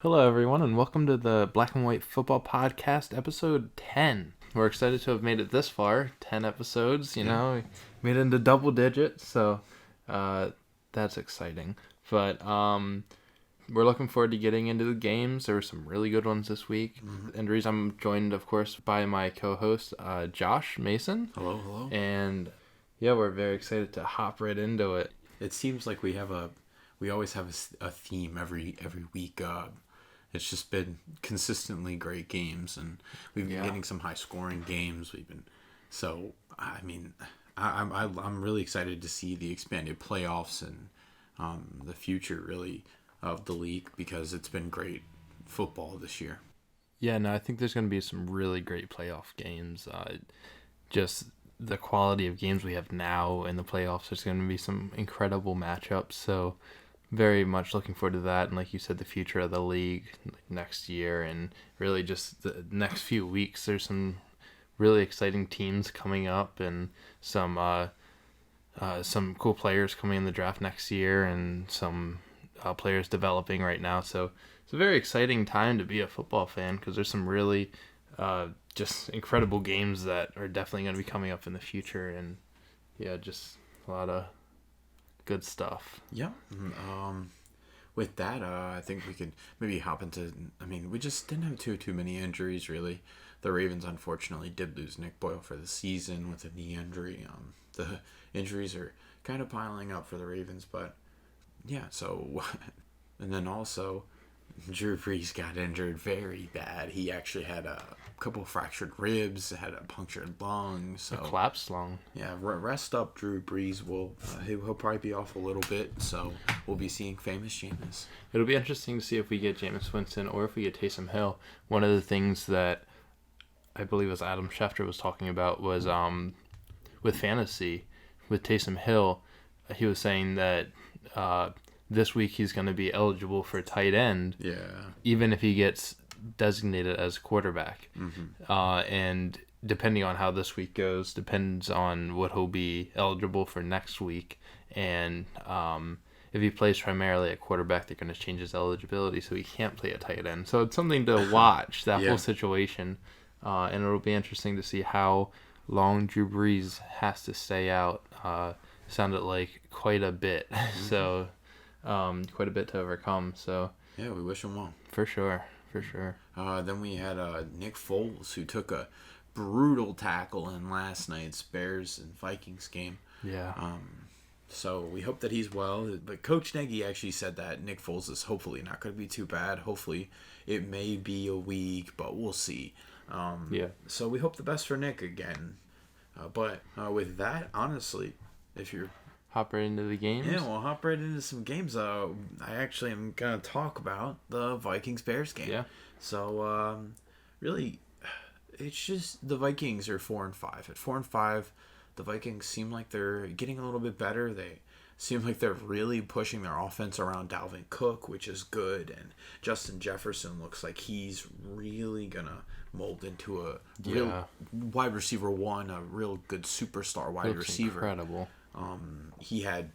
Hello, everyone, and welcome to the Black and White Football Podcast, episode 10. We're excited to have made it this far, 10 episodes, we made it into double digits, so that's exciting. But we're looking forward to getting into the games. There were some really good ones this week. Injuries. I'm joined, of course, by my co-host, Josh Mason. Hello. And yeah, we're very excited to hop right into it. It seems like we always have a theme every week. It's just been consistently great games, and we've been getting some high scoring games. I'm really excited to see the expanded playoffs and the future really of the league, because it's been great football this year. Yeah, no, I think there's going to be some really great playoff games. Just the quality of games we have now in the playoffs, there's going to be some incredible matchups. So very much looking forward to that. And like you said, the future of the league next year, and really just the next few weeks, there's some really exciting teams coming up, and some cool players coming in the draft next year, and some players developing right now. So it's a very exciting time to be a football fan, because there's some really just incredible games that are definitely going to be coming up in the future. And yeah, just a lot of good stuff. Yeah. With that, I think we could maybe hop into. We just didn't have too many injuries really. The Ravens unfortunately did lose Nick Boyle for the season with a knee injury. The injuries are kind of piling up for the Ravens, but yeah. So, and then also, Drew Brees got injured very bad. He actually had a couple of fractured ribs, had a punctured lung. So A collapsed lung. Yeah, rest up, Drew Brees. He'll probably be off a little bit, so we'll be seeing famous Jameis. It'll be interesting to see if we get Jameis Winston or if we get Taysom Hill. One of the things that I believe was Adam Schefter was talking about was with fantasy, with Taysom Hill, he was saying that this week he's going to be eligible for tight end, even if he gets designated as quarterback. And depending on how this week goes, depends on what he'll be eligible for next week. And if he plays primarily at quarterback, they're going to change his eligibility, so he can't play at tight end. So it's something to watch, that whole situation. And it'll be interesting to see how long Drew Brees has to stay out. Sounded like quite a bit. So quite a bit to overcome. So yeah, we wish him well. For sure. Then we had Nick Foles, who took a brutal tackle in last night's Bears and Vikings game. Yeah. So we hope that he's well. But Coach Nagy actually said that Nick Foles is hopefully not going to be too bad. Hopefully it may be a week, but we'll see. So we hope the best for Nick again. But with that, honestly, if you're hop right into the games? Yeah, we'll hop right into some games. I actually am going to talk about the Vikings-Bears game. Yeah. So, really, it's just the Vikings are 4-5. At 4-5, the Vikings seem like they're getting a little bit better. They seem like they're really pushing their offense around Dalvin Cook, which is good. And Justin Jefferson looks like he's really going to mold into a real wide receiver one, a real good superstar wide receiver. Incredible. He had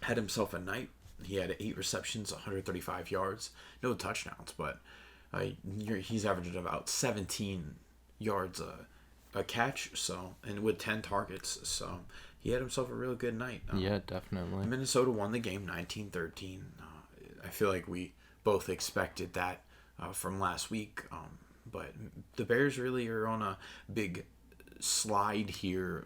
himself a night. He had 8 receptions, 135 yards, no touchdowns, but he's averaging about 17 yards a catch. So, and with 10 targets, so he had himself a real good night. Yeah, definitely. Minnesota won the game 19-13. I feel like we both expected that from last week, but the Bears really are on a big slide here.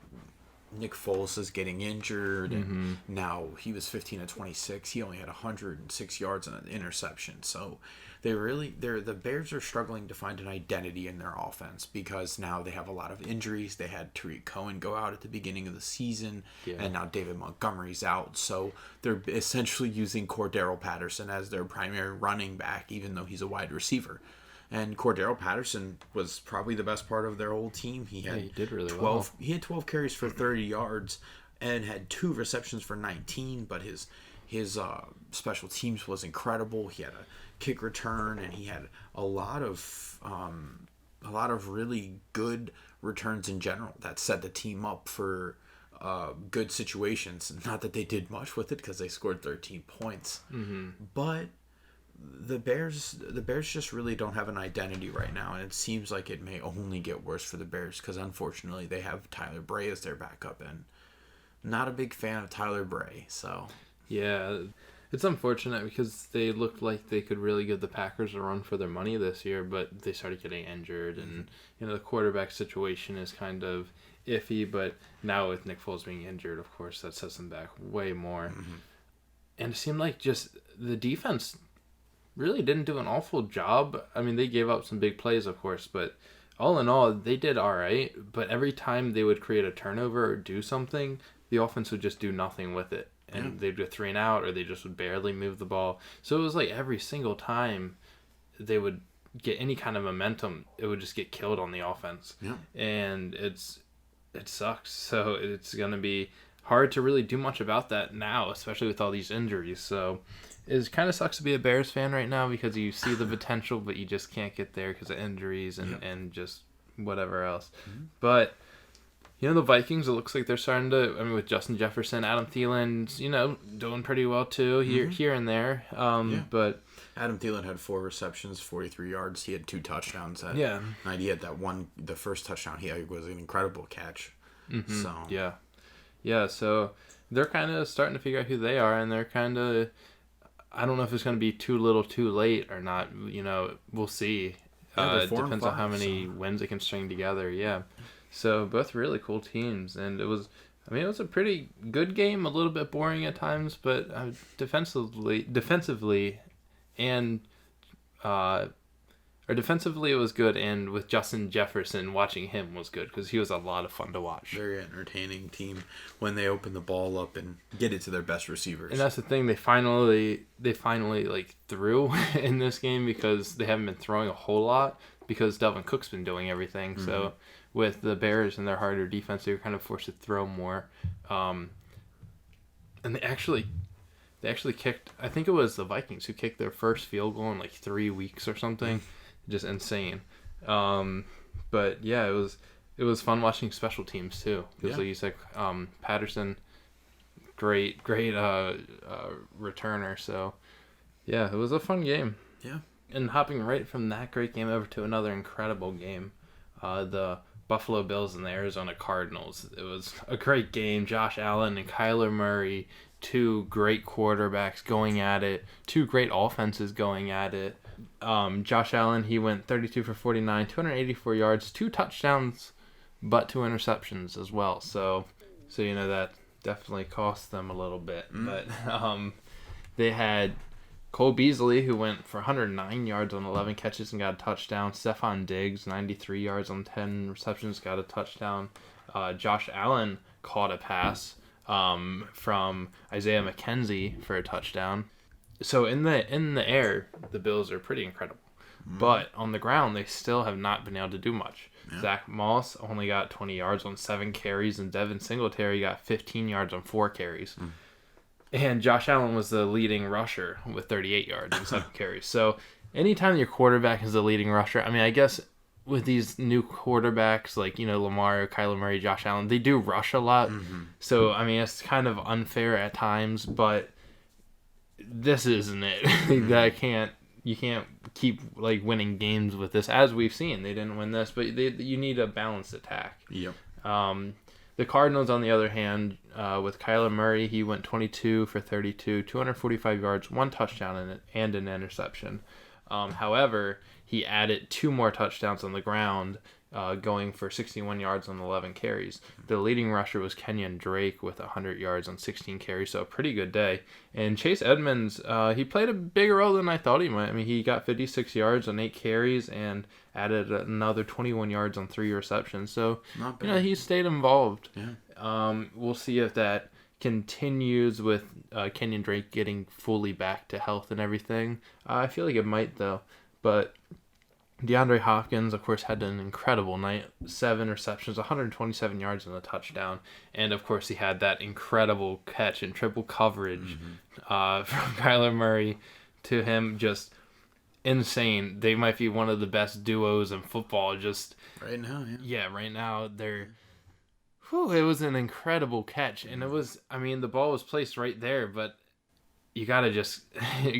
Nick Foles is getting injured, and now he was 15-26. He only had 106 yards and an interception. So the Bears are struggling to find an identity in their offense, because now they have a lot of injuries. They had Tariq Cohen go out at the beginning of the season, and now David Montgomery's out. So they're essentially using Cordero Patterson as their primary running back, even though he's a wide receiver. And Cordero Patterson was probably the best part of their whole team. He did really 12, well. He had 12 carries for 30 yards and had 2 receptions for 19, but his special teams was incredible. He had a kick return, and he had a lot of really good returns in general that set the team up for good situations. Not that they did much with it, because they scored 13 points. But the Bears just really don't have an identity right now, and it seems like it may only get worse for the Bears because unfortunately they have Tyler Bray as their backup, and not a big fan of Tyler Bray. So yeah, it's unfortunate because they looked like they could really give the Packers a run for their money this year, but they started getting injured, and the quarterback situation is kind of iffy. But now with Nick Foles being injured, of course, that sets them back way more. And it seemed like just the defense really didn't do an awful job. I mean, they gave up some big plays, of course, but all in all, they did all right. But every time they would create a turnover or do something, the offense would just do nothing with it. And they'd go 3 and out, or they just would barely move the ball. So it was like every single time they would get any kind of momentum, it would just get killed on the offense. Yeah. And it sucks. So it's going to be hard to really do much about that now, especially with all these injuries. So it kind of sucks to be a Bears fan right now because you see the potential, but you just can't get there because of injuries and just whatever else. But, the Vikings, it looks like they're starting to, with Justin Jefferson, Adam Thielen's, doing pretty well too, here and there. But Adam Thielen had 4 receptions, 43 yards. He had 2 touchdowns. And he had the first touchdown he had was an incredible catch. So Yeah, so they're kind of starting to figure out who they are, and they're kind of, I don't know if it's going to be too little too late or not. We'll see. It depends on how many wins they can string together. Yeah. So both really cool teams, and it was a pretty good game, a little bit boring at times, but defensively it was good, and with Justin Jefferson, watching him was good because he was a lot of fun to watch. Very entertaining team when they open the ball up and get it to their best receivers. And that's the thing, they finally like threw in this game because they haven't been throwing a whole lot because Dalvin Cook's been doing everything. So with the Bears and their harder defense, they were kind of forced to throw more. And they actually kicked, I think it was the Vikings who kicked their first field goal in like 3 weeks or something. Just insane. But yeah, it was fun watching special teams too. Because like you said, Patterson, great returner. So yeah, it was a fun game. Yeah. And hopping right from that great game over to another incredible game, the Buffalo Bills and the Arizona Cardinals. It was a great game. Josh Allen and Kyler Murray, 2 great quarterbacks going at it, 2 great offenses going at it. Josh Allen, he went 32 for 49, 284 yards, 2 touchdowns, but 2 interceptions as well. So that definitely cost them a little bit. But they had Cole Beasley, who went for 109 yards on 11 catches and got a touchdown. Stephon Diggs, 93 yards on 10 receptions, got a touchdown. Josh Allen caught a pass from Isaiah McKenzie for a touchdown. So in the air, the Bills are pretty incredible. But on the ground, they still have not been able to do much. Yeah. Zach Moss only got 20 yards on 7 carries, and Devin Singletary got 15 yards on 4 carries. And Josh Allen was the leading rusher with 38 yards and 7 carries. So anytime your quarterback is the leading rusher, I guess with these new quarterbacks like, Lamar, Kyler Murray, Josh Allen, they do rush a lot. So, it's kind of unfair at times, but this isn't it. You can't keep like winning games with this, as we've seen. They didn't win this, but you need a balanced attack. Yep. The Cardinals, on the other hand, with Kyler Murray, he went 22 for 32, 245 yards, 1 touchdown and an interception. However, he added 2 more touchdowns on the ground, going for 61 yards on 11 carries. The leading rusher was Kenyon Drake with 100 yards on 16 carries, so a pretty good day. And Chase Edmonds, he played a bigger role than I thought he might. He got 56 yards on 8 carries and added another 21 yards on 3 receptions. So, he stayed involved. Yeah. We'll see if that continues with Kenyon Drake getting fully back to health and everything. I feel like it might, though. But DeAndre Hopkins, of course, had an incredible night. 7 receptions, 127 yards and a touchdown. And, of course, he had that incredible catch in triple coverage from Kyler Murray to him. Just insane. They might be one of the best duos in football. Just right now, yeah. Right now, they're... Whew, it was an incredible catch. And it was... the ball was placed right there, but... you got to just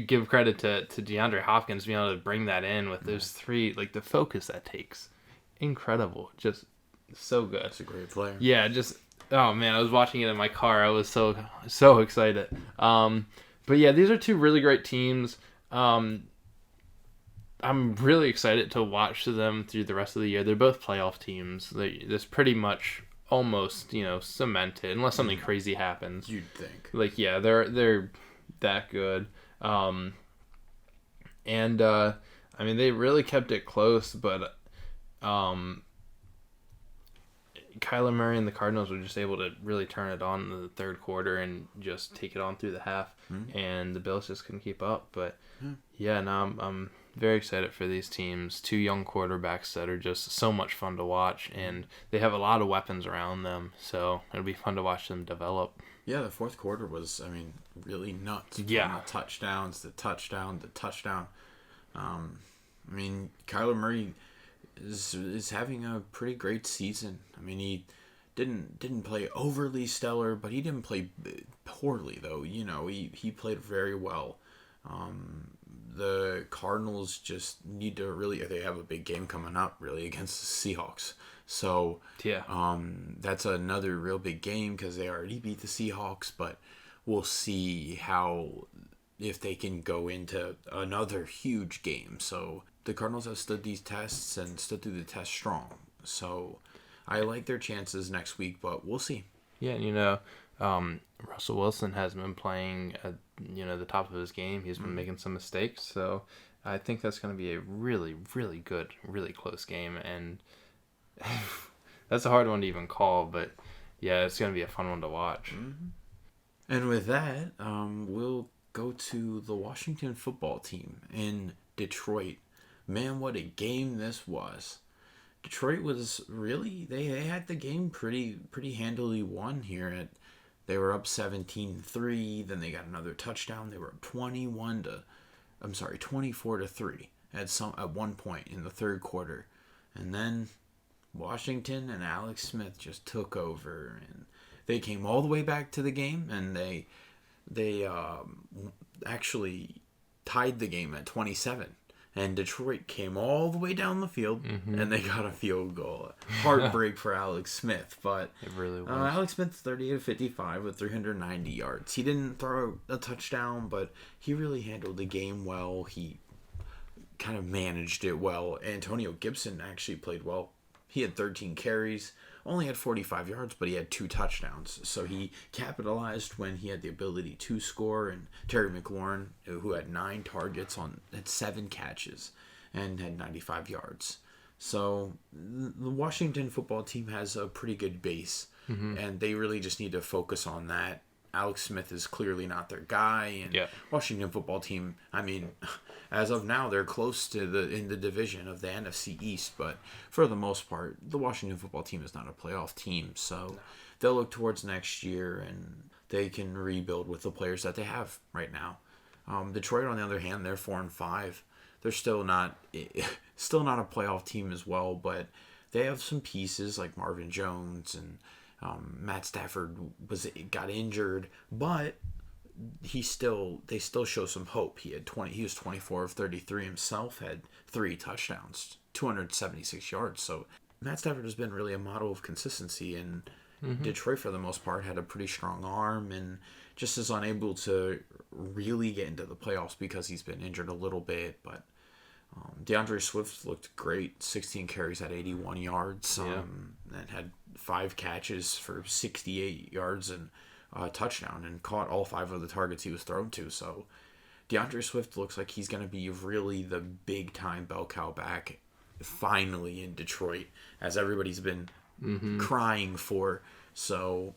give credit to DeAndre Hopkins being able to bring that in with those three, like the focus that takes. Incredible. Just so good. That's a great player. Yeah, just, oh man, I was watching it in my car. I was so excited. But yeah, these are two really great teams. I'm really excited to watch them through the rest of the year. They're both playoff teams. That's pretty much almost, cemented, unless something crazy happens. You'd think. Like, yeah, they're that good. I mean, they really kept it close, but Kyler Murray and the Cardinals were just able to really turn it on in the third quarter and just take it on through the half, and the Bills just couldn't keep up. But yeah, no, I'm very excited for these teams. Two young quarterbacks that are just so much fun to watch, and they have a lot of weapons around them, so it'll be fun to watch them develop. Yeah, the fourth quarter was, really nuts. Yeah. From the touchdowns, the touchdown. Kyler Murray is having a pretty great season. He didn't play overly stellar, but he didn't play poorly though. He played very well. The Cardinals just need to they have a big game coming up really against the Seahawks. So yeah, that's another real big game because they already beat the Seahawks, but we'll see if they can go into another huge game. So the Cardinals have stood these tests and stood through the test strong. So I like their chances next week, but we'll see. Yeah, and Russell Wilson hasn't been playing at the top of his game. He's been making some mistakes, so I think that's going to be a really, really good, really close game, and that's a hard one to even call, but yeah, it's going to be a fun one to watch. Mm-hmm. And with that, we'll go to the Washington football team in Detroit. Man, what a game this was. Detroit was really, they had the game pretty handily won here. They were up 17-3, then they got another touchdown. They were up 24-3 at one point in the third quarter. And then Washington and Alex Smith just took over, and they came all the way back to the game, and they actually tied the game at 27. And Detroit came all the way down the field, and they got a field goal. Heartbreak for Alex Smith, but it really was. Alex Smith's 38-55 with 390 yards. He didn't throw a touchdown, but he really handled the game well. He kind of managed it well. Antonio Gibson actually played well. He had 13 carries, only had 45 yards, but he had 2 touchdowns. So he capitalized when he had the ability to score. And Terry McLaurin, who had 9 targets, had 7 catches and had 95 yards. So the Washington football team has a pretty good base, and they really just need to focus on that. Alex Smith is clearly not their guy, and Washington football team, as of now, they're close to in the division of the NFC East, but for the most part, the Washington football team is not a playoff team, so they'll look towards next year, and they can rebuild with the players that they have right now. Detroit, on the other hand, they're 4-5. They're still not a playoff team as well, but they have some pieces like Marvin Jones, and Matt Stafford got injured, but they still show some hope. He was 24 of 33 himself, had 3 touchdowns, 276 yards. So Matt Stafford has been really a model of consistency, and Detroit for the most part had a pretty strong arm and just is unable to really get into the playoffs because he's been injured a little bit. But DeAndre Swift looked great, 16 carries at 81 yards, and had 5 catches for 68 yards and a touchdown, and caught all 5 of the targets he was thrown to. So DeAndre Swift looks like he's going to be really the big time bell cow back finally in Detroit, as everybody's been crying for. So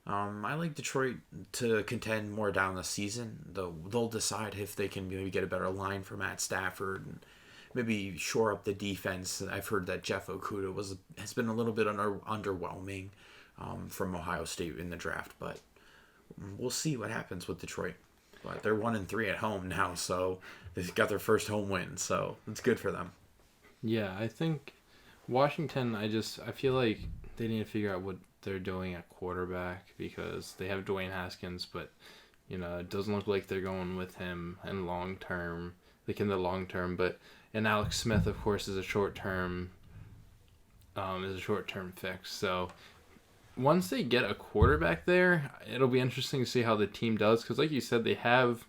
I like Detroit to contend more down the season. They'll decide if they can maybe get a better line for Matt Stafford and maybe shore up the defense. I've heard that Jeff Okudah has been a little bit underwhelming from Ohio State in the draft, but we'll see what happens with Detroit. But they're 1-3 at home now, so they've got their first home win, so it's good for them. Yeah, I think Washington, I feel like they need to figure out what they're doing at quarterback, because they have Dwayne Haskins, but It doesn't look like they're going with him in long term, in the long term. But and Alex Smith, of course, is a short term fix. So once they get a quarterback there, it'll be interesting to see how the team does. Because like you said, they have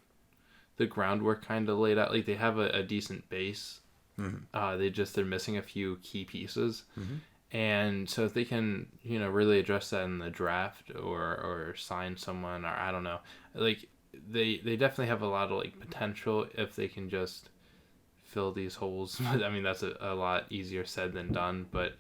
the groundwork kind of laid out. Like they have a decent base. Mm-hmm. They're missing a few key pieces. Mm-hmm. And so if they can, really address that in the draft or sign someone, or I don't know, like they definitely have a lot of like potential if they can just fill these holes. I mean, that's a lot easier said than done, but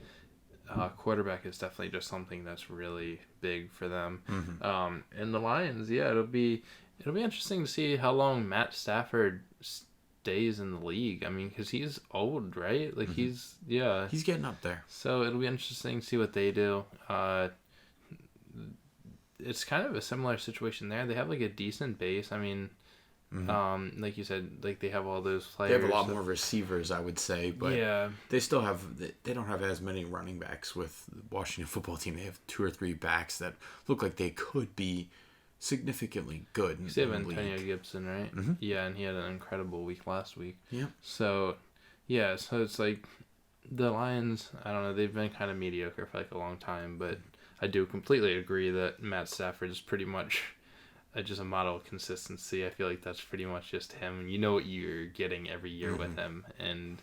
quarterback is definitely just something that's really big for them. Mm-hmm. And the Lions, it'll be interesting to see how long Matt Stafford stays in the league. I mean, because he's old, right? Like mm-hmm. He's getting up there. So it'll be interesting to see what they do. It's kind of a similar situation there. They have like a decent base. I mean, mm-hmm. Like you said, like they have all those players. They have a lot more receivers, I would say, but they still have. They don't have as many running backs with the Washington football team. They have 2 or 3 backs that look like they could be significantly good. They have Antonio Gibson, right? Mm-hmm. Yeah, and he had an incredible week last week. Yeah. So it's like the Lions, I don't know, they've been kind of mediocre for like a long time, but I do completely agree that Matt Stafford is pretty much just a model of consistency. I feel like that's pretty much just him. You know what you're getting every year mm-hmm. with him, and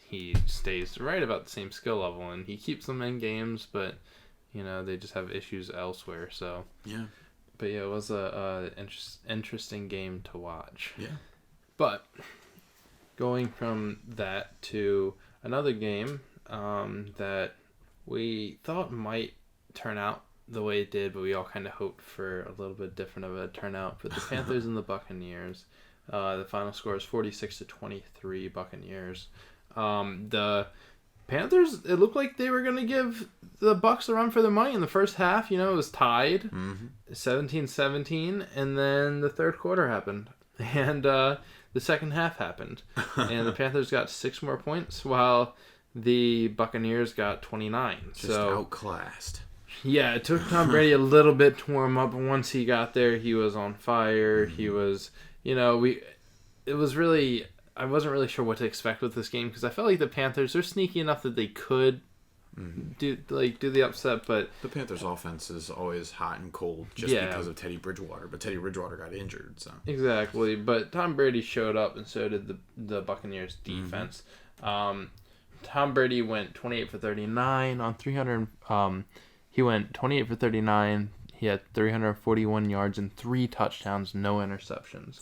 he stays right about the same skill level, and he keeps them in games, but, they just have issues elsewhere, so... Yeah. But it was a interesting game to watch. Yeah. But going from that to another game that we thought might turn out the way it did, but we all kind of hoped for a little bit different of a turnout. But the Panthers and the Buccaneers, the final score is 46-23 Buccaneers. The Panthers, it looked like they were going to give the Bucs a run for their money in the first half. It was tied, mm-hmm. 17-17, and then the third quarter happened. And the second half happened. And the Panthers got 6 more points, while the Buccaneers got 29. Just outclassed. Yeah, it took Tom Brady a little bit to warm up, but once he got there, he was on fire. Mm-hmm. He was, it was really... I wasn't really sure what to expect with this game because I felt like the Panthers are sneaky enough that they could mm-hmm. do the upset, but the Panthers' offense is always hot and cold just because of Teddy Bridgewater. But Teddy Bridgewater got injured, so exactly. But Tom Brady showed up, and so did the Buccaneers' defense. Mm-hmm. Tom Brady went 28 for 39 on 300. He went 28 for 39. He had 341 yards and 3 touchdowns, no interceptions.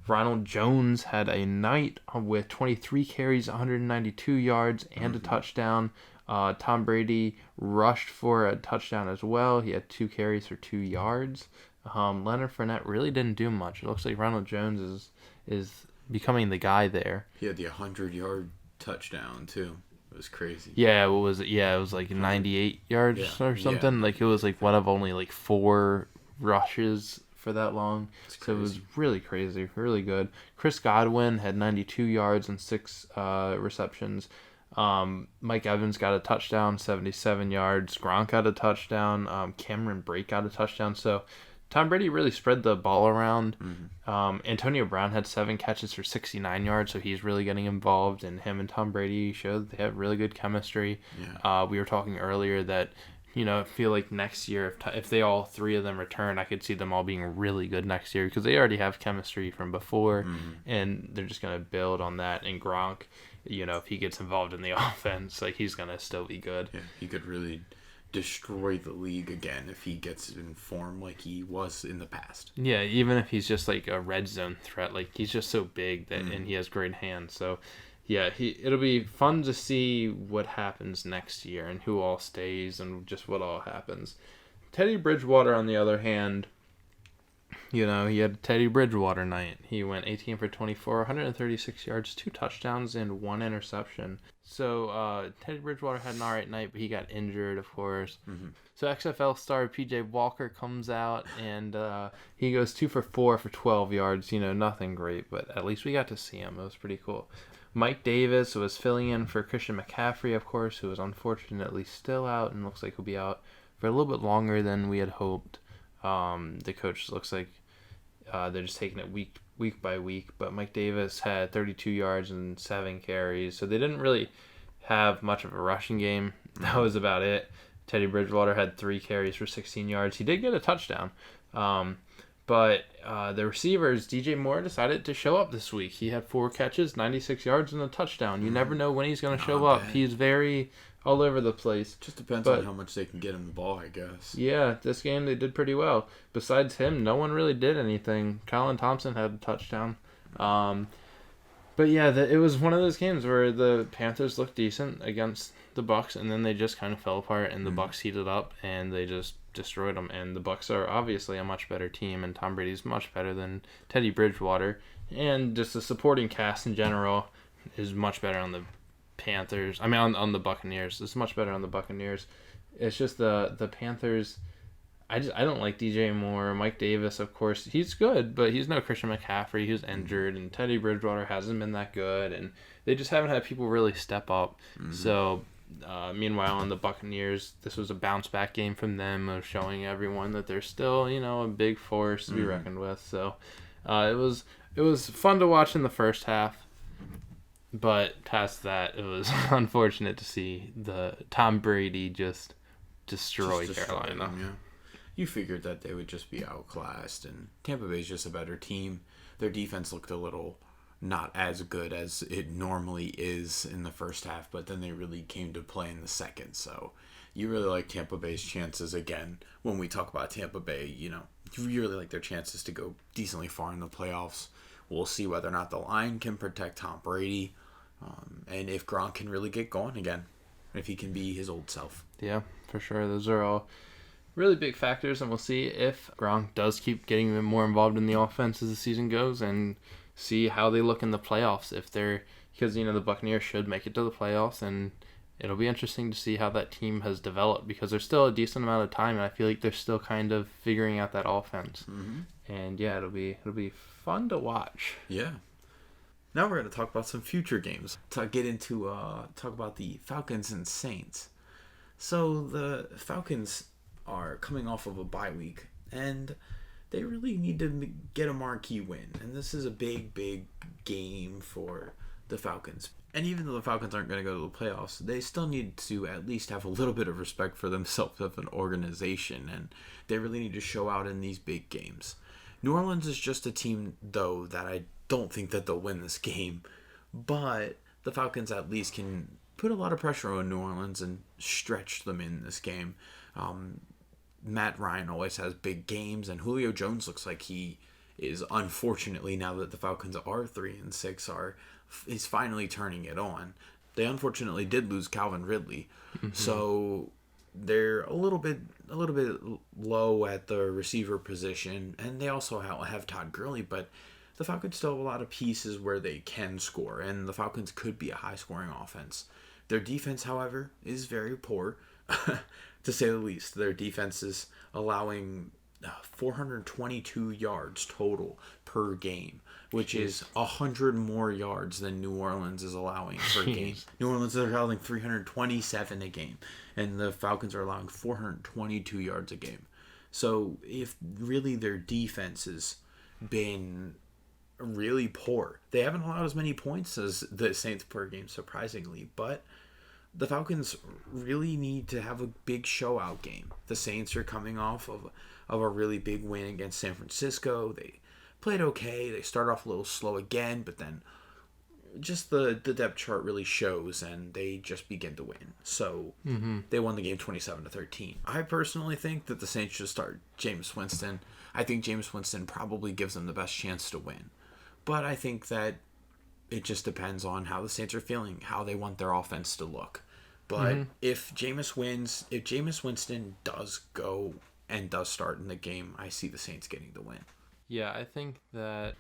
Ronald Jones had a night with 23 carries, 192 yards, and mm-hmm. a touchdown. Tom Brady rushed for a touchdown as well. He had 2 carries for 2 yards. Leonard Fournette really didn't do much. It looks like Ronald Jones is becoming the guy there. He had the 100-yard touchdown, too. It was crazy. Yeah, what was it? Yeah, it was like 98 yards or something. Yeah. Like it was like one of only like 4 rushes for that long. So it was really crazy, really good. Chris Godwin had 92 yards and 6 receptions. Mike Evans got a touchdown, 77 yards. Gronk got a touchdown. Cameron Brate got a touchdown. So Tom Brady really spread the ball around. Mm-hmm. Antonio Brown had 7 catches for 69 yards, so he's really getting involved. And him and Tom Brady showed they have really good chemistry. Yeah. We were talking earlier that I feel like next year, if they all 3 of them return, I could see them all being really good next year because they already have chemistry from before, mm-hmm. and they're just going to build on that. And Gronk, if he gets involved in the offense, like he's going to still be good. Yeah, he could really destroy the league again if he gets in form like he was in the past. Yeah, even if he's just like a red zone threat, like he's just so big that, mm-hmm. and he has great hands, so... Yeah, it'll be fun to see what happens next year and who all stays and just what all happens. Teddy Bridgewater, on the other hand, he had a Teddy Bridgewater night. He went 18 for 24, 136 yards, 2 touchdowns, and 1 interception. So Teddy Bridgewater had an all right night, but he got injured, of course. Mm-hmm. So XFL star P.J. Walker comes out, and he goes 2 for 4 for 12 yards. Nothing great, but at least we got to see him. It was pretty cool. Mike Davis was filling in for Christian McCaffrey, of course, who is unfortunately still out and looks like he'll be out for a little bit longer than we had hoped. The coach looks like They're just taking it week by week. But Mike Davis had 32 yards and 7 carries, so they didn't really have much of a rushing game. That was about it. Teddy Bridgewater had 3 carries for 16 yards. He did get a touchdown. But the receivers, DJ Moore decided to show up this week. He had 4 catches, 96 yards, and a touchdown. You never know when he's going to show up. He's very all over the place. Just depends on how much they can get him the ball, I guess. Yeah, this game they did pretty well. Besides him, no one really did anything. Colin Thompson had a touchdown. But yeah, it was one of those games where the Panthers looked decent against the Bucs, and then they just kind of fell apart, and the Bucs heated up, and they just destroyed them. And the Bucs are obviously a much better team, and Tom Brady's much better than Teddy Bridgewater, and just the supporting cast in general is much better on the Panthers. I mean, on the Buccaneers. It's much better on the Buccaneers. It's just the Panthers. I don't like DJ Moore. Mike Davis, of course, he's good, but he's no Christian McCaffrey. He was injured, and Teddy Bridgewater hasn't been that good, and they just haven't had people really step up. So, meanwhile, on the Buccaneers, this was a bounce-back game from them of showing everyone that they're still, a big force to be reckoned with. So, it was fun to watch in the first half, but past that, it was unfortunate to see the Tom Brady just destroy Carolina. Them, yeah. You figured that they would just be outclassed, and Tampa Bay's just a better team. Their defense looked a little not as good as it normally is in the first half, but then they really came to play in the second. So you really like Tampa Bay's chances again. When we talk about Tampa Bay, you really like their chances to go decently far in the playoffs. We'll see whether or not the line can protect Tom Brady, and if Gronk can really get going again, if he can be his old self. Yeah, for sure. Those are all really big factors, and we'll see if Gronk does keep getting more involved in the offense as the season goes, and see how they look in the playoffs. Because the Buccaneers should make it to the playoffs, and it'll be interesting to see how that team has developed, because there's still a decent amount of time, and I feel like they're still kind of figuring out that offense. And yeah, it'll be fun to watch. Yeah. Now we're going to talk about some future games. Talk about the Falcons and Saints. So the Falcons are coming off of a bye week, and they really need to get a marquee win. And this is a big, big game for the Falcons. And even though the Falcons aren't going to go to the playoffs, they still need to at least have a little bit of respect for themselves as an organization, and they really need to show out in these big games. New Orleans is just a team, though, that I don't think that they'll win this game, but the Falcons at least can put a lot of pressure on New Orleans and stretch them in this game. Matt Ryan always has big games, and Julio Jones looks like he is, unfortunately, now that the Falcons are 3-6, is finally turning it on. They unfortunately did lose Calvin Ridley, so they're a little bit low at the receiver position, and they also have Todd Gurley, but the Falcons still have a lot of pieces where they can score, and the Falcons could be a high-scoring offense. Their defense, however, is very poor, to say the least. Their defense is allowing 422 yards total per game, which is 100 more yards than New Orleans is allowing per game. New Orleans is allowing 327 a game, and the Falcons are allowing 422 yards a game. So if really their defense has been really poor, they haven't allowed as many points as the Saints per game, surprisingly, but the Falcons really need to have a big show-out game. The Saints are coming off of a really big win against San Francisco. They played okay. They started off a little slow again, but then just the depth chart really shows, and they just begin to win. So they won the game 27-13. I personally think that the Saints should start Jameis Winston. I think Jameis Winston probably gives them the best chance to win. But I think that it just depends on how the Saints are feeling, how they want their offense to look. But if Jameis Winston does go and does start in the game, I see the Saints getting the win. Yeah, I think that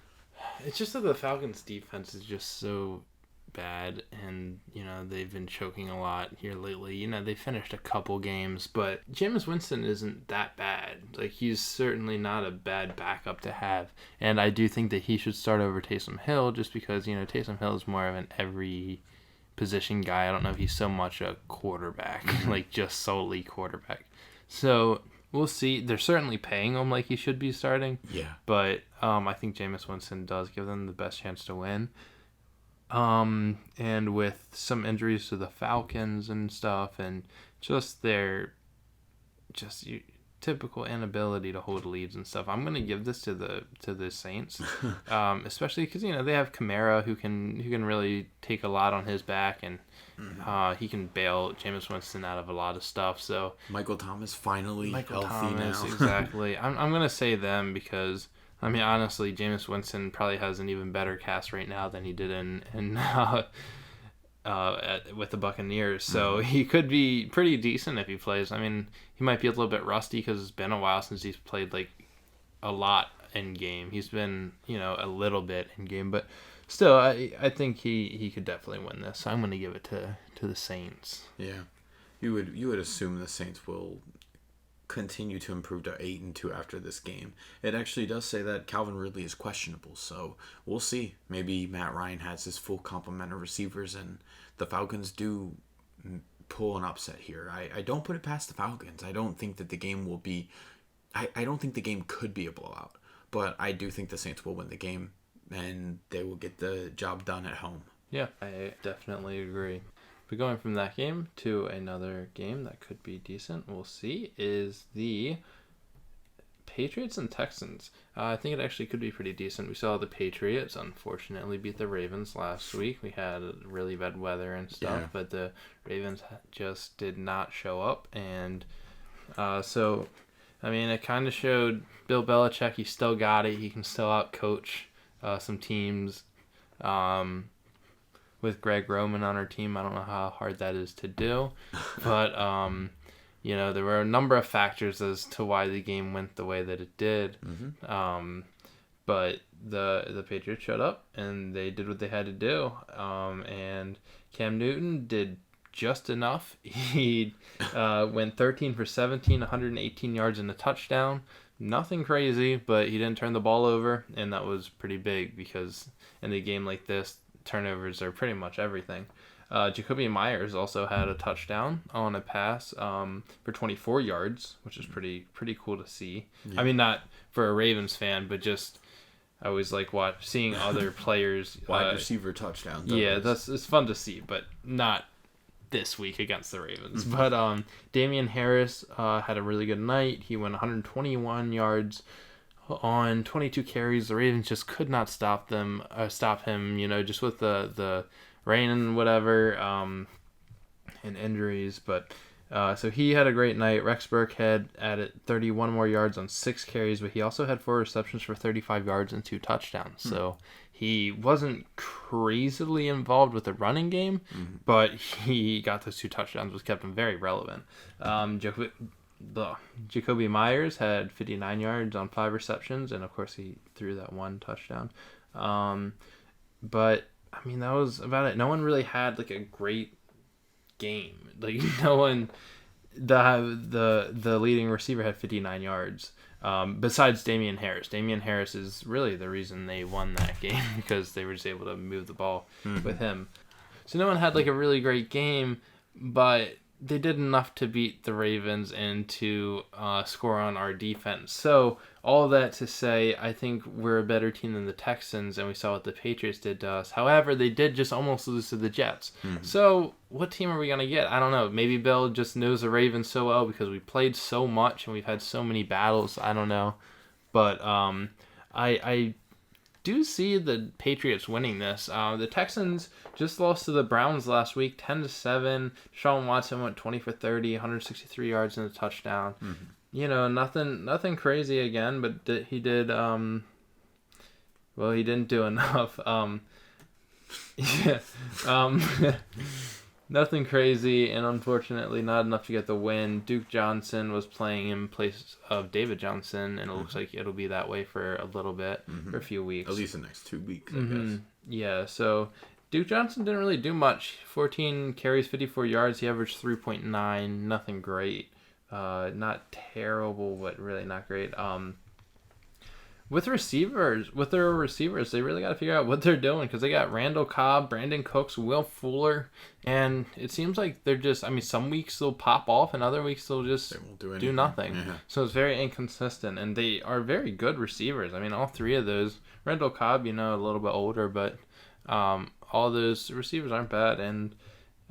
it's just that the Falcons' defense is just so bad, and they've been choking a lot here lately. They finished a couple games, but Jameis Winston isn't that bad. Like, he's certainly not a bad backup to have, and I do think that he should start over Taysom Hill, just because Taysom Hill is more of an every position guy. I don't know if he's so much a quarterback, like just solely quarterback. So we'll see. They're certainly paying him like he should be starting. Yeah. But I think Jameis Winston does give them the best chance to win. And with some injuries to the Falcons and stuff, and just their typical inability to hold leads and stuff, I'm gonna give this to the Saints, especially because they have Kamara who can really take a lot on his back, and he can bail Jameis Winston out of a lot of stuff. So Michael Thomas finally healthy Thomas, now. Exactly. I'm gonna say them because honestly, Jameis Winston probably has an even better cast right now than he did with the Buccaneers. So he could be pretty decent if he plays. He might be a little bit rusty because it's been a while since he's played like a lot in game. He's been, a little bit in game, but still, I think he could definitely win this. So I'm going to give it to the Saints. Yeah, you would assume the Saints will continue to improve to 8-2 after this game. It actually does say that Calvin Ridley is questionable, so we'll see. Maybe Matt Ryan has his full complement of receivers, and the Falcons do pull an upset here. I don't put it past the Falcons. I don't think that the game will be. I don't think the game could be a blowout, but I do think the Saints will win the game, and they will get the job done at home. Yeah, I definitely agree. But going from that game to another game that could be decent, we'll see, is the Patriots and Texans. I think it actually could be pretty decent. We saw the Patriots unfortunately beat the Ravens last week. We had really bad weather and stuff, but the Ravens just did not show up. And so, it kind of showed Bill Belichick he still got it. He can still out-coach some teams. With Greg Roman on our team, I don't know how hard that is to do, but there were a number of factors as to why the game went the way that it did. But the Patriots showed up and they did what they had to do. And Cam Newton did just enough. He went 13 for 17, 118 yards and a touchdown. Nothing crazy, but he didn't turn the ball over, and that was pretty big because in a game like this, turnovers are pretty much everything. Jacoby Myers also had a touchdown on a pass for 24 yards, which is pretty cool to see. Yeah. Not for a Ravens fan, but just I always like seeing other players wide receiver touchdowns. Yeah, it's fun to see, but not this week against the Ravens. But Damian Harris had a really good night. He went 121 yards. On 22 carries, the Ravens just could not stop him, just with the rain and whatever, and injuries. But so he had a great night. Rex Burkhead added 31 more yards on 6 carries, but he also had 4 receptions for 35 yards and 2 touchdowns. So he wasn't crazily involved with the running game, but he got those 2 touchdowns, which kept him very relevant. Jacoby Myers had 59 yards on 5 receptions, and of course he threw that 1 touchdown. But that was about it. No one really had like a great game. Like no one. The leading receiver had 59 yards. Besides Damian Harris. Damian Harris is really the reason they won that game because they were just able to move the ball with him. So no one had like a really great game, but they did enough to beat the Ravens and to score on our defense. So all that to say, I think we're a better team than the Texans, and we saw what the Patriots did to us. However, they did just almost lose to the Jets. So what team are we going to get? I don't know. Maybe Bill just knows the Ravens so well because we played so much and we've had so many battles. I don't know. But I do see the Patriots winning this. The Texans just lost to the Browns last week, 10-7. Deshaun Watson went 20 for 30, 163 yards and a touchdown. Nothing crazy again, but he did. He didn't do enough. Nothing crazy, and unfortunately not enough to get the win. Duke Johnson was playing in place of David Johnson, and it looks like it'll be that way for a little bit, for a few weeks. At least the next 2 weeks, I guess. Yeah, so Duke Johnson didn't really do much. 14 carries, 54 yards. He averaged 3.9. Nothing great. Not terrible, but really not great. with their receivers, they really got to figure out what they're doing because they got Randall Cobb, Brandon Cooks, Will Fuller, and it seems like they're just. I mean, some weeks they'll pop off, and other weeks they'll just do nothing. Yeah. So it's very inconsistent, and they are very good receivers. I mean, all three of those. Randall Cobb, a little bit older, but all those receivers aren't bad, and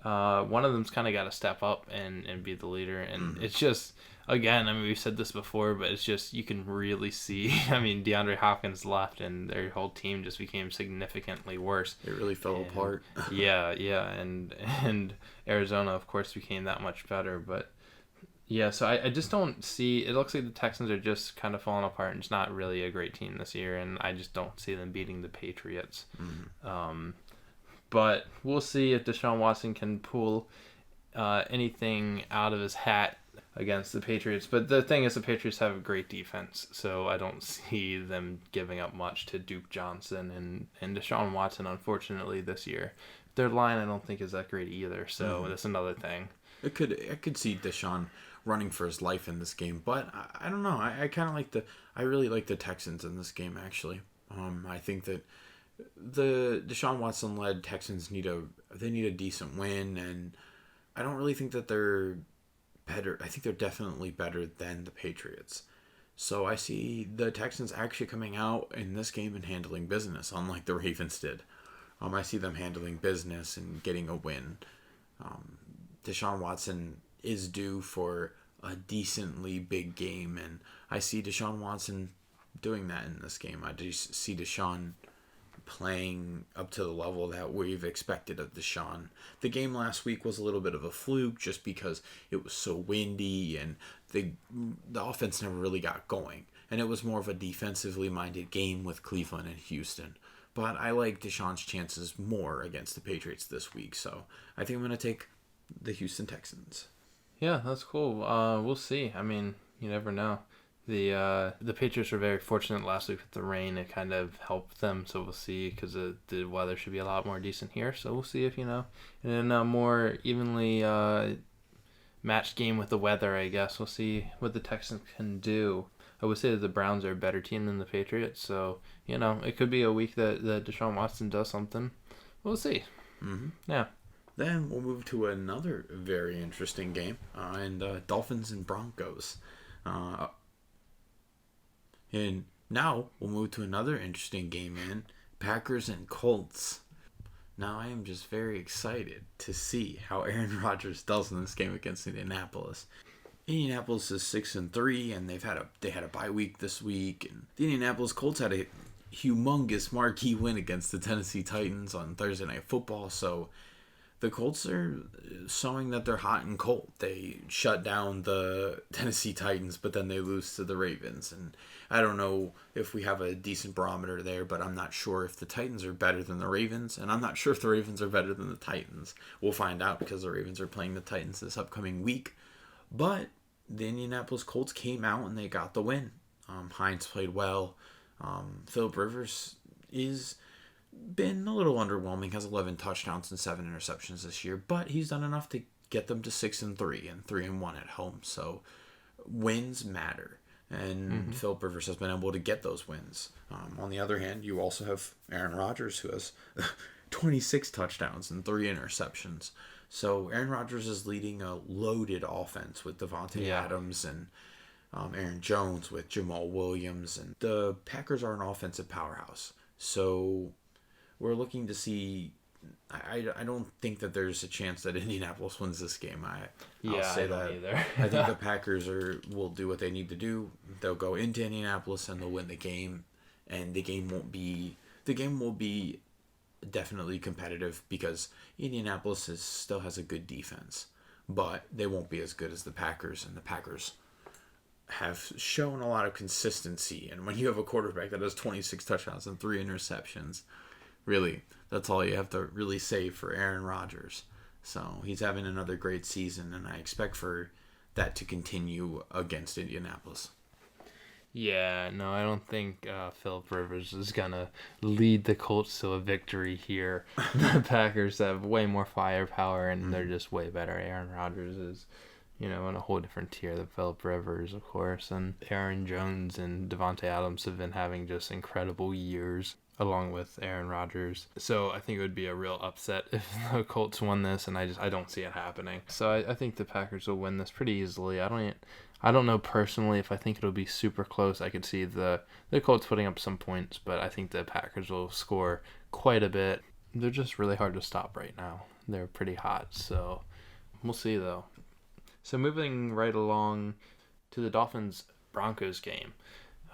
one of them's kind of got to step up and be the leader, and it's just. Again, I mean, we've said this before, but it's just, you can really see, I mean, DeAndre Hopkins left and their whole team just became significantly worse. It really fell apart. yeah, and Arizona, of course, became that much better, but yeah, so I just don't see, it looks like the Texans are just kind of falling apart and it's not really a great team this year, and I just don't see them beating the Patriots. But we'll see if Deshaun Watson can pull anything out of his hat against the Patriots. But the thing is, the Patriots have a great defense, so I don't see them giving up much to Duke Johnson and Deshaun Watson, unfortunately, this year. Their line, I don't think, is that great either, so that's another thing. I could see Deshaun running for his life in this game, but I don't know. I really like the Texans in this game, actually. I think that the Deshaun Watson-led Texans need a decent win, and I don't really think that they're better. I think they're definitely better than the Patriots. So I see the Texans actually coming out in this game and handling business, unlike the Ravens did. I see them handling business and getting a win. Deshaun Watson is due for a decently big game, and I see Deshaun Watson doing that in this game. I just see Deshaun playing up to the level that we've expected of Deshaun. The game last week was a little bit of a fluke just because it was so windy and the offense never really got going. And it was more of a defensively minded game with Cleveland and Houston. But I like Deshaun's chances more against the Patriots this week, so I think I'm going to take the Houston Texans. Yeah, that's cool. We'll see. I mean, you never know. The Patriots were very fortunate last week with the rain. It kind of helped them, so we'll see, because the weather should be a lot more decent here. So we'll see if, in a more evenly matched game with the weather, I guess. We'll see what the Texans can do. I would say that the Browns are a better team than the Patriots, so, it could be a week that Deshaun Watson does something. We'll see. Mm-hmm. Yeah. Then we'll move to another very interesting game, and Dolphins and Broncos. And now we'll move to another interesting game, Packers and Colts. Now I am just very excited to see how Aaron Rodgers does in this game against Indianapolis. Indianapolis is 6-3, and they had a bye week this week. And the Indianapolis Colts had a humongous marquee win against the Tennessee Titans on Thursday Night Football. So the Colts are showing that they're hot and cold. They shut down the Tennessee Titans, but then they lose to the Ravens. And I don't know if we have a decent barometer there, but I'm not sure if the Titans are better than the Ravens, and I'm not sure if the Ravens are better than the Titans. We'll find out because the Ravens are playing the Titans this upcoming week. But the Indianapolis Colts came out and they got the win. Hines played well. Philip Rivers is been a little underwhelming, has 11 touchdowns and 7 interceptions this year, but he's done enough to get them to 6-3 and 3-1 at home. So wins matter, and Philip Rivers has been able to get those wins. On the other hand, you also have Aaron Rodgers, who has 26 touchdowns and 3 interceptions. So Aaron Rodgers is leading a loaded offense with Devontae Adams and Aaron Jones, with Jamal Williams, and the Packers are an offensive powerhouse. So we're looking to see. I don't think that there's a chance that Indianapolis wins this game. I'll say that. Either. I think the Packers will do what they need to do. They'll go into Indianapolis and they'll win the game, and the game will be definitely competitive because Indianapolis still has a good defense, but they won't be as good as the Packers, and the Packers have shown a lot of consistency. And when you have a quarterback that has 26 touchdowns and 3 interceptions, really, that's all you have to really say for Aaron Rodgers. So he's having another great season, and I expect for that to continue against Indianapolis. Yeah, no, I don't think Philip Rivers is going to lead the Colts to a victory here. The Packers have way more firepower, and they're just way better. Aaron Rodgers is, in a whole different tier. The Phillip Rivers, of course, and Aaron Jones and Devontae Adams have been having just incredible years, along with Aaron Rodgers. So I think it would be a real upset if the Colts won this, and I don't see it happening. So I think the Packers will win this pretty easily. I don't know personally if I think it'll be super close. I could see the Colts putting up some points, but I think the Packers will score quite a bit. They're just really hard to stop right now. They're pretty hot, so we'll see though. So moving right along to the Dolphins-Broncos game.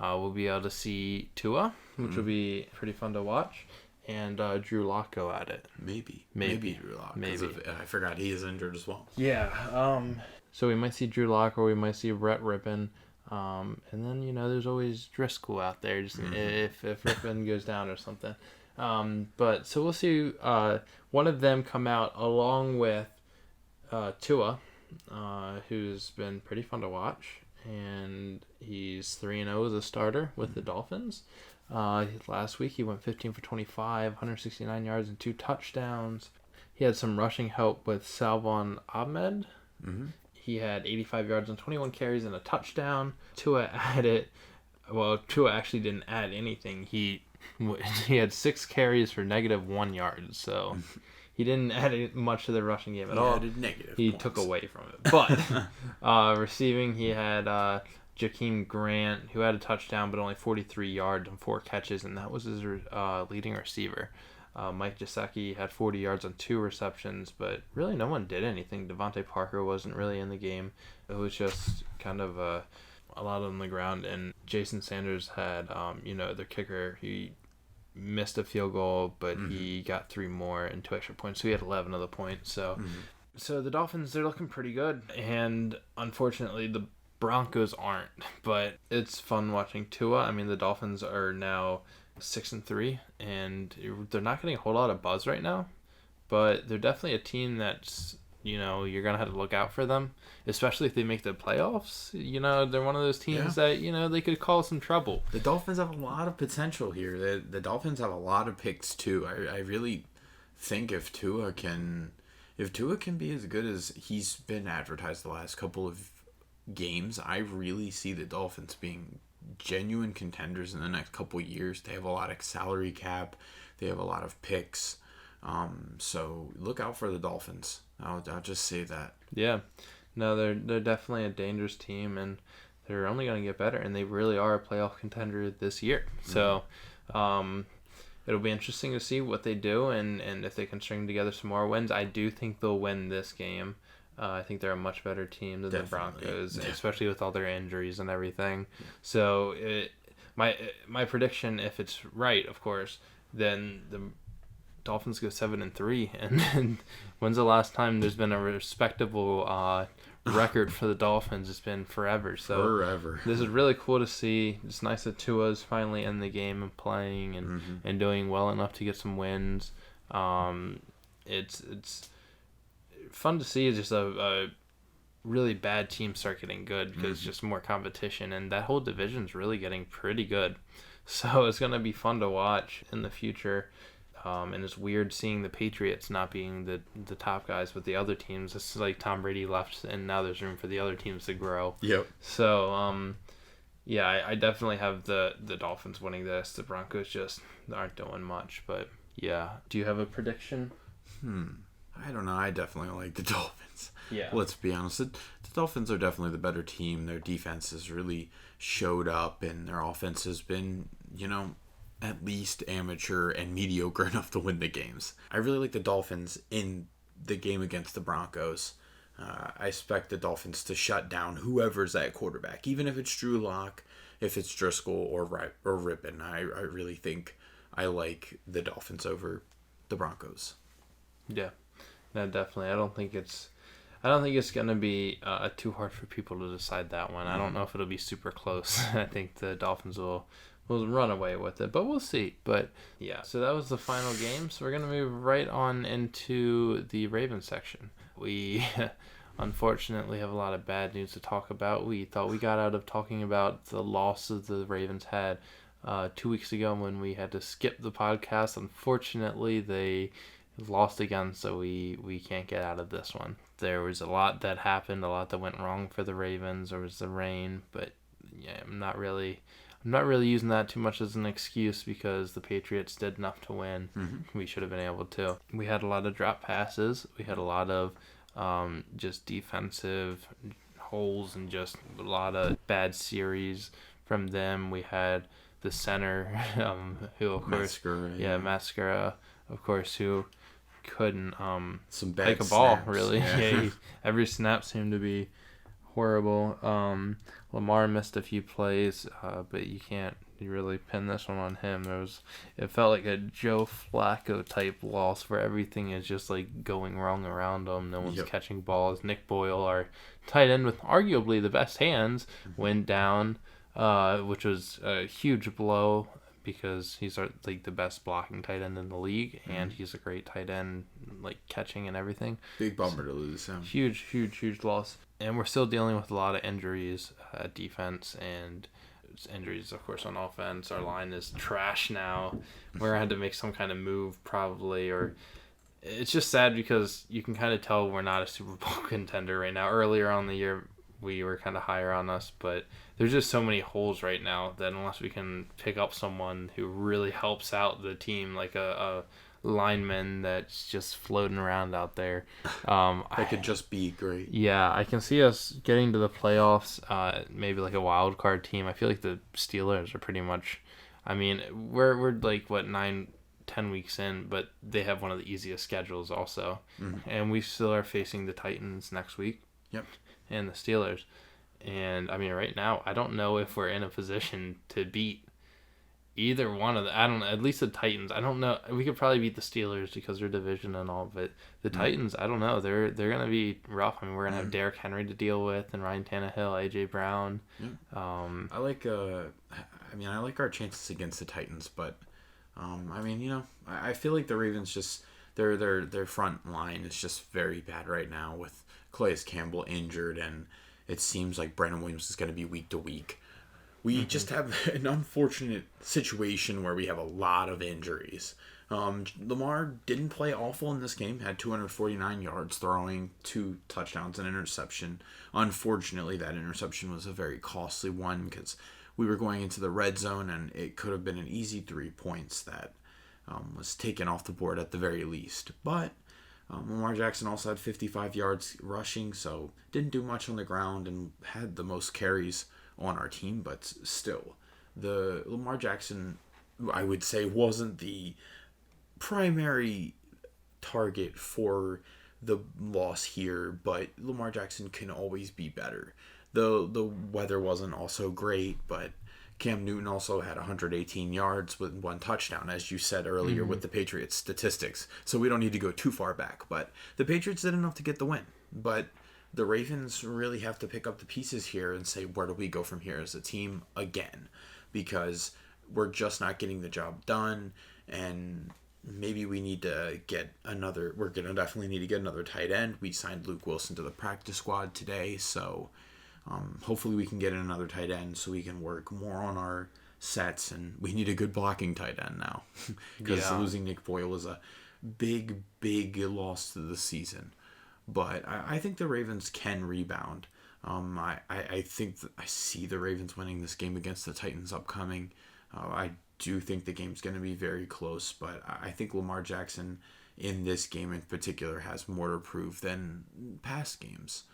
We'll be able to see Tua, which will be pretty fun to watch, and Drew Lock go at it. Maybe Drew Lock. Maybe. I forgot he is injured as well. Yeah. So we might see Drew Lock or we might see Brett Rippon. And then, there's always Driscoll out there just if Rippon goes down or something. But so we'll see one of them come out along with Tua, who's been pretty fun to watch. And he's 3-0 as a starter with the Dolphins. Last week he went 15 for 25, 169 yards and 2 touchdowns. He had some rushing help with Salvon Ahmed. Mm-hmm. He had 85 yards and 21 carries and a touchdown. Tua actually didn't add anything. He had 6 carries for -1 yard, so he didn't add much to the rushing game at all. Added negative he points. took away from it. But receiving, he had Jakeem Grant, who had a touchdown but only 43 yards and 4 catches, and that was his leading receiver. Mike Gesicki had 40 yards on 2 receptions, but really no one did anything. Devontae Parker wasn't really in the game. It was just kind of a lot on the ground, and Jason Sanders had, their kicker. He missed a field goal, but he got 3 more and 2 extra points, so he had 11 of the points. So the Dolphins, they're looking pretty good, and unfortunately the Broncos aren't, but it's fun watching Tua. I mean, the Dolphins are now 6-3, and they're not getting a whole lot of buzz right now, but they're definitely a team that's, you're going to have to look out for them, especially if they make the playoffs. They're one of those teams that, they could cause some trouble. The Dolphins have a lot of potential here. The Dolphins have a lot of picks, too. I really think if Tua can be as good as he's been advertised the last couple of games, I really see the Dolphins being genuine contenders in the next couple years. They have a lot of salary cap. They have a lot of picks. So look out for the Dolphins. I'll just say that. Yeah. No, they're definitely a dangerous team, and they're only going to get better, and they really are a playoff contender this year. So it'll be interesting to see what they do and if they can string together some more wins. I do think they'll win this game. I think they're a much better team than the Broncos, especially with all their injuries and everything. So my prediction, if it's right, of course, then the Dolphins go 7-3. And when's the last time there's been a respectable record for the Dolphins? It's been forever. So this is really cool to see. It's nice that Tua's finally in the game and playing and doing well enough to get some wins. It's fun to see just a really bad team start getting good because just more competition, and that whole division's really getting pretty good. So it's going to be fun to watch in the future. And it's weird seeing the Patriots not being the top guys with the other teams. It's like Tom Brady left, and now there's room for the other teams to grow. Yep. So, I definitely have the Dolphins winning this. The Broncos just aren't doing much, but yeah. Do you have a prediction? I don't know. I definitely like the Dolphins. Yeah. Let's be honest. The Dolphins are definitely the better team. Their defense has really showed up, and their offense has been, at least amateur and mediocre enough to win the games. I really like the Dolphins in the game against the Broncos. I expect the Dolphins to shut down whoever's at quarterback, even if it's Drew Lock, if it's Driscoll or Rippon. I really think I like the Dolphins over the Broncos. Yeah, no, definitely. I don't think it's gonna be too hard for people to decide that one. I don't know if it'll be super close. I think the Dolphins will run away with it, but we'll see. But yeah, so that was the final game. So we're going to move right on into the Ravens section. We unfortunately have a lot of bad news to talk about. We thought we got out of talking about the losses the Ravens had 2 weeks ago when we had to skip the podcast. Unfortunately, they lost again, so we can't get out of this one. There was a lot that happened, a lot that went wrong for the Ravens. There was the rain, but yeah, I'm not really using that too much as an excuse because the Patriots did enough to win. Mm-hmm. We should have been able to. We had a lot of drop passes. We had a lot of just defensive holes and just a lot of bad series from them. We had the center, who of course, Mascara, of course, who couldn't some bad take a ball snaps. really. Yeah, every snap seemed to be horrible. Lamar missed a few plays, but you can't really pin this one on him. It felt like a Joe Flacco type loss where everything is just like going wrong around him. No one's catching balls. Nick Boyle, our tight end with arguably the best hands, went down, which was a huge blow because he's the best blocking tight end in the league, and he's a great tight end, like catching and everything. Big bummer to lose him. Huge loss. And we're still dealing with a lot of injuries at defense and injuries, of course, on offense. Our line is trash now. We're going to have to make some kind of move probably, or it's just sad because you can kind of tell we're not a Super Bowl contender right now. Earlier on in the year, we were kind of higher on us, but there's just so many holes right now that unless we can pick up someone who really helps out the team, like a lineman that's just floating around out there, that could just be great. Yeah, I can see us getting to the playoffs, maybe like a wild card team. I feel like the Steelers are pretty much, I mean, we're like, 9-10 weeks in, but they have one of the easiest schedules also. And we still are facing the Titans next week. Yep. And the Steelers. And, I mean, right now, I don't know if we're in a position to beat either one of the, I don't know, at least the Titans. I don't know. We could probably beat the Steelers because they're division and all, but the Titans, I don't know. They're going to be rough. I mean, we're going to have Derrick Henry to deal with and Ryan Tannehill, A.J. Brown. I like our chances against the Titans, but, I mean, I feel like the Ravens just, their front line is just very bad right now with Calais Campbell injured, and it seems like Brandon Williams is going to be week to week. We just have an unfortunate situation where we have a lot of injuries. Lamar didn't play awful in this game, had 249 yards throwing, 2 touchdowns and interception. Unfortunately, that interception was a very costly one because we were going into the red zone and it could have been an easy 3 points that was taken off the board at the very least. But Lamar Jackson also had 55 yards rushing, so didn't do much on the ground and had the most carries on our team, but still, the Lamar Jackson, I would say, wasn't the primary target for the loss here, but Lamar Jackson can always be better. The weather wasn't also great, but Cam Newton also had 118 yards with 1 touchdown, as you said earlier with the Patriots statistics. So we don't need to go too far back, but the Patriots did enough to get the win. But the Ravens really have to pick up the pieces here and say, where do we go from here as a team again? Because we're just not getting the job done, and maybe we need to get another, we're going to definitely need to get another tight end. We signed Luke Wilson to the practice squad today, so hopefully we can get another tight end so we can work more on our sets, and we need a good blocking tight end now because losing Nick Boyle is a big loss to the season. But I think the Ravens can rebound. I think I see the Ravens winning this game against the Titans upcoming. I do think the game's going to be very close, but I think Lamar Jackson in this game in particular has more to prove than past games.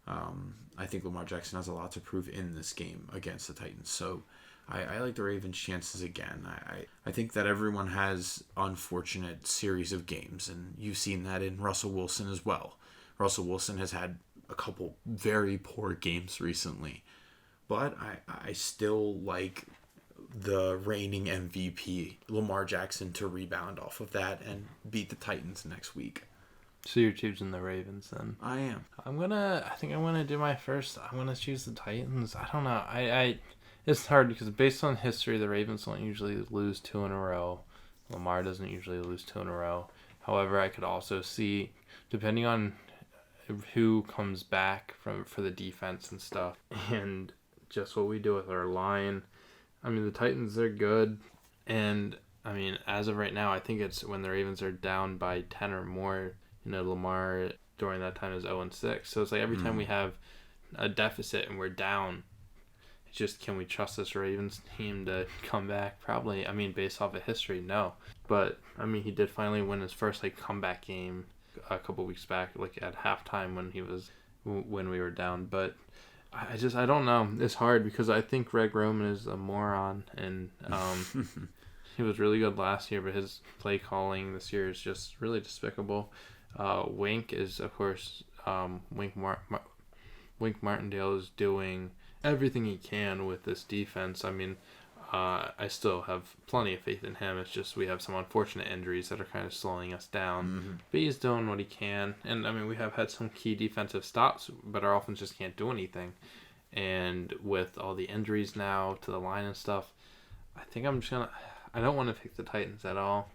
I think Lamar Jackson has a lot to prove in this game against the Titans. So I like the Ravens' chances again. I think that everyone has unfortunate series of games, and you've seen that in Russell Wilson as well. Russell Wilson has had a couple very poor games recently, but I still like the reigning MVP, Lamar Jackson, to rebound off of that and beat the Titans next week. So you're choosing the Ravens then? I am. I think I'm gonna do my first. I'm gonna choose the Titans. I don't know. It's hard because based on history, the Ravens don't usually lose 2 in a row. Lamar doesn't usually lose 2 in a row. However, I could also see, depending on who comes back for the defense and stuff, and just what we do with our line. I mean, the Titans, they're good, and I mean, as of right now, I think it's when the Ravens are down by 10 or more. Lamar during that time is 0-6. So it's like every time we have a deficit and we're down, it's just, can we trust this Ravens team to come back? Probably. I mean, based off of history, no. But, I mean, he did finally win his first, comeback game a couple weeks back, at halftime when we were down. But I don't know. It's hard because I think Greg Roman is a moron, and he was really good last year, but his play calling this year is just really despicable. Wink is, of course, Wink Martindale is doing everything he can with this defense. I mean, I still have plenty of faith in him. It's just we have some unfortunate injuries that are kind of slowing us down. But he's doing what he can. And, I mean, we have had some key defensive stops, but our offense just can't do anything. And with all the injuries now to the line and stuff, I think I'm just going to... I don't want to pick the Titans at all.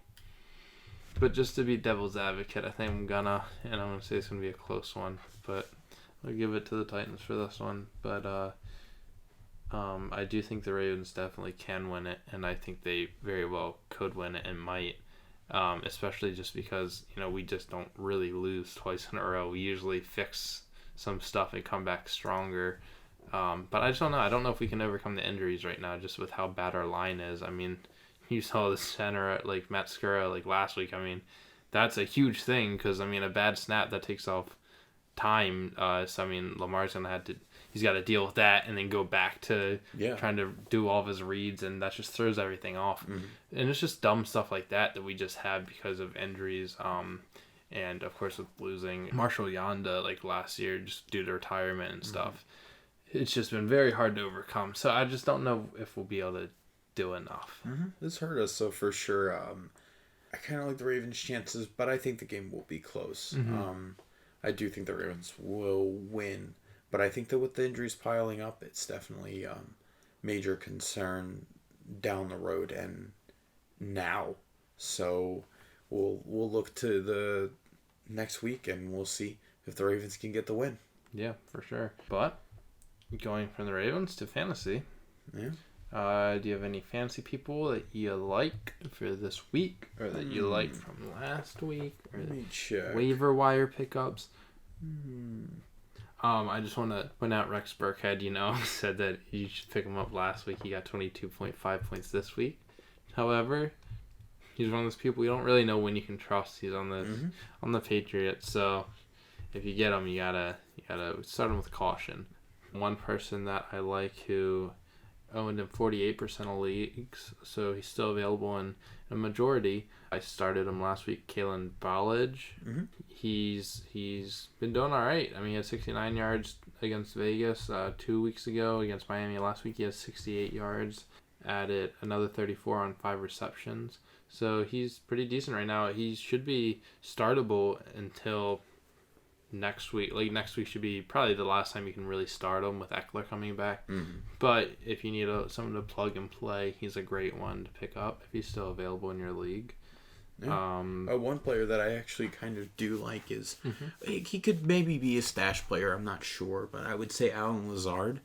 But just to be devil's advocate, I think I'm going to... And I'm going to say it's going to be a close one. But I'll give it to the Titans for this one. But... I do think the Ravens definitely can win it, and I think they very well could win it and might, especially just because, we just don't really lose twice in a row. We usually fix some stuff and come back stronger. But I just don't know. I don't know if we can overcome the injuries right now just with how bad our line is. I mean, you saw the center, Matt Skura, last week. I mean, that's a huge thing because, a bad snap, that takes off time. So, Lamar's going to have to... He's got to deal with that and then go back to trying to do all of his reads, and that just throws everything off. And it's just dumb stuff like that we just have because of injuries. And, of course, with losing Marshall Yanda, last year, just due to retirement and stuff. It's just been very hard to overcome. So I just don't know if we'll be able to do enough. This hurt us, so for sure. I kind of like the Ravens' chances, but I think the game will be close. I do think the Ravens will win. But I think that with the injuries piling up, it's definitely major concern down the road and now. So we'll look to the next week and we'll see if the Ravens can get the win. Yeah, for sure. But going from the Ravens to fantasy. Yeah. Do you have any fantasy people that you like for this week, or that you like from last week, or Let me check. waiver wire pickups? I just want to point out Rex Burkhead, said that you should pick him up last week. He got 22.5 points this week. However, he's one of those people you don't really know when you can trust. He's on the Patriots, so if you get him, you gotta start him with caution. One person that I like who owned him 48% of leagues, so he's still available in a majority. I started him last week, Kalen Ballage. He's been doing all right. He had 69 yards against Vegas 2 weeks ago. Against Miami last week, he has 68 yards. Added another 34 on 5 receptions. So he's pretty decent right now. He should be startable until next week. Next week should be probably the last time you can really start him with Eckler coming back. But if you need someone to plug and play, he's a great one to pick up if he's still available in your league. Yeah. One player that I actually kind of do like is he could maybe be a stash player. I'm not sure, but I would say Alan Lazard.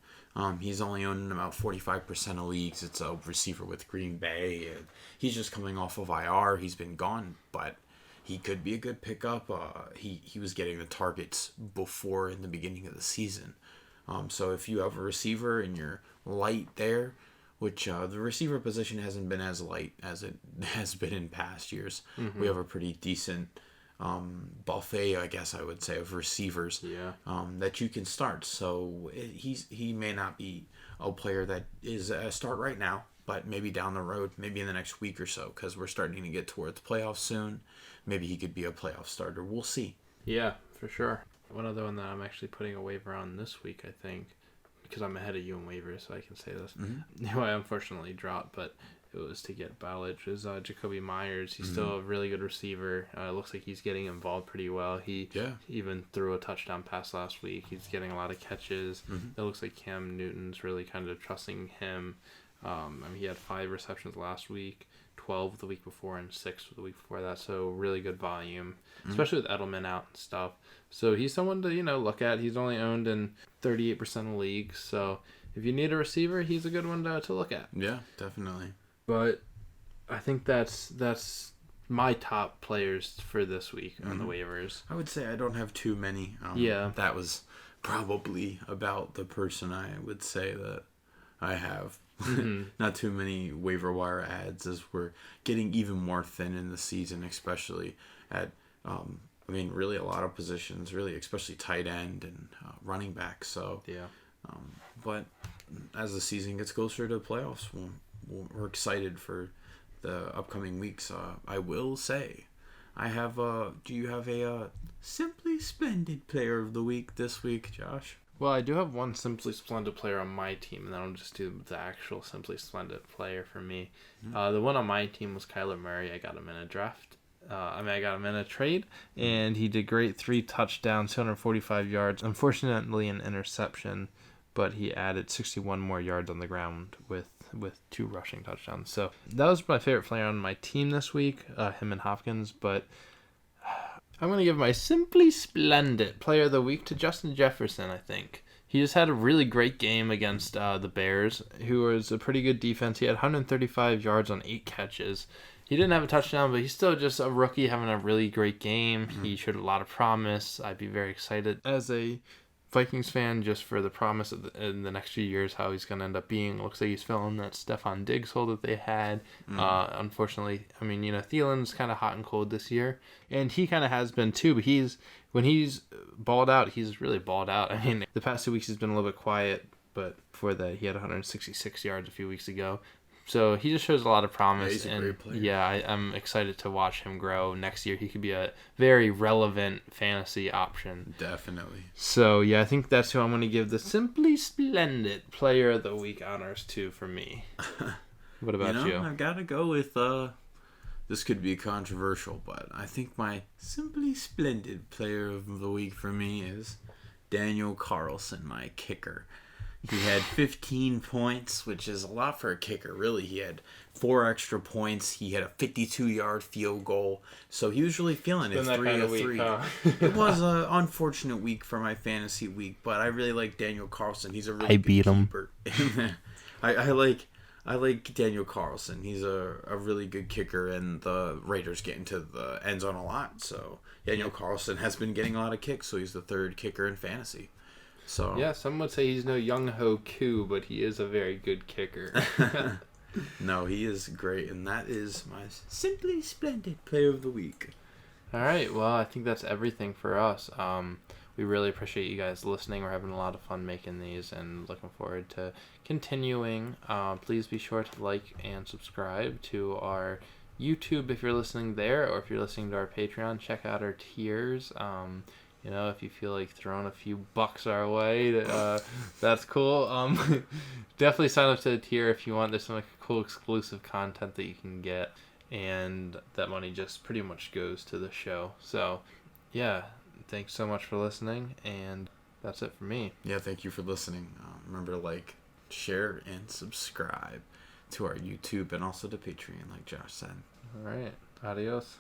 He's only owned in about 45% of leagues. It's a receiver with Green Bay, and he's just coming off of IR. He's been gone, but he could be a good pickup. He was getting the targets before in the beginning of the season. So if you have a receiver and you're light there, which the receiver position hasn't been as light as it has been in past years. We have a pretty decent buffet, I guess I would say, of receivers that you can start. So he may not be a player that is a start right now, but maybe down the road, maybe in the next week or so, because we're starting to get towards playoffs soon. Maybe he could be a playoff starter. We'll see. Yeah, for sure. One other one that I'm actually putting a waiver on this week, I think, because I'm ahead of you in waivers, so I can say this. Who I unfortunately dropped, but it was to get Ballage, is Jacoby Myers. He's still a really good receiver. It looks like he's getting involved pretty well. He even threw a touchdown pass last week. He's getting a lot of catches. It looks like Cam Newton's really kind of trusting him. He had 5 receptions last week, 12 the week before, and 6 the week before that. So really good volume, especially with Edelman out and stuff. So he's someone to look at. He's only owned in 38% of leagues. So if you need a receiver, he's a good one to look at. Yeah, definitely. But I think that's my top players for this week on the waivers. I would say I don't have too many. Yeah. That was probably about the person I would say that I have. Not too many waiver wire ads as we're getting even more thin in the season, especially at, really a lot of positions, really, especially tight end and running back. So, Yeah. But as the season gets closer to playoffs, we're excited for the upcoming weeks. I will say, I have. Do you have a Simply Splendid Player of the Week this week, Josh? Well, I do have one Simply Splendid player on my team, and then I'll just do the actual Simply Splendid player for me. The one on my team was Kyler Murray. I got him in a draft. I got him in a trade, and he did great. 3 touchdowns, 245 yards. Unfortunately, an interception, but he added 61 more yards on the ground with 2 rushing touchdowns. So that was my favorite player on my team this week, him and Hopkins. But I'm going to give my Simply Splendid Player of the Week to Justin Jefferson, I think. He just had a really great game against the Bears, who was a pretty good defense. He had 135 yards on 8 catches. He didn't have a touchdown, but he's still just a rookie having a really great game. He showed a lot of promise. I'd be very excited as a Vikings fan just for the promise of in the next few years how he's going to end up being. It looks like he's filling that Stephon Diggs hole that they had. Unfortunately, Thielen's kind of hot and cold this year, and he kind of has been too, but when he's balled out, he's really balled out. The past 2 weeks he's been a little bit quiet, but before that he had 166 yards a few weeks ago. So he just shows a lot of promise. Yeah, he's a great player. Yeah, I'm excited to watch him grow. Next year he could be a very relevant fantasy option. Definitely. So yeah, I think that's who I'm going to give the Simply Splendid Player of the Week honors to for me. What about you? I've got to go with, this could be controversial, but I think my Simply Splendid Player of the Week for me is Daniel Carlson, my kicker. He had 15 points, which is a lot for a kicker, really. He had 4 extra points. He had a 52-yard field goal. So he was really feeling it. 3 out of 3. It was an unfortunate week for my fantasy week, but I really like Daniel Carlson. He's a really good keeper. I like Daniel Carlson. He's a really good kicker, and the Raiders get into the end zone a lot. So Daniel Carlson has been getting a lot of kicks, so he's the 3rd kicker in fantasy. So yeah, some would say he's no Young-Ho Koo, but he is a very good kicker. No, he is great, and that is my Simply Splendid Player of the Week. All right, well, I think that's everything for us. We really appreciate you guys listening. We're having a lot of fun making these and looking forward to continuing. Please be sure to like and subscribe to our YouTube if you're listening there, or if you're listening to our Patreon, check out our tiers. If you feel like throwing a few bucks our way, that's cool. Definitely sign up to the tier if you want. There's some cool exclusive content that you can get, and that money just pretty much goes to the show. So, yeah, thanks so much for listening, and that's it for me. Yeah, thank you for listening. Remember to like, share, and subscribe to our YouTube and also to Patreon, like Josh said. All right, adios.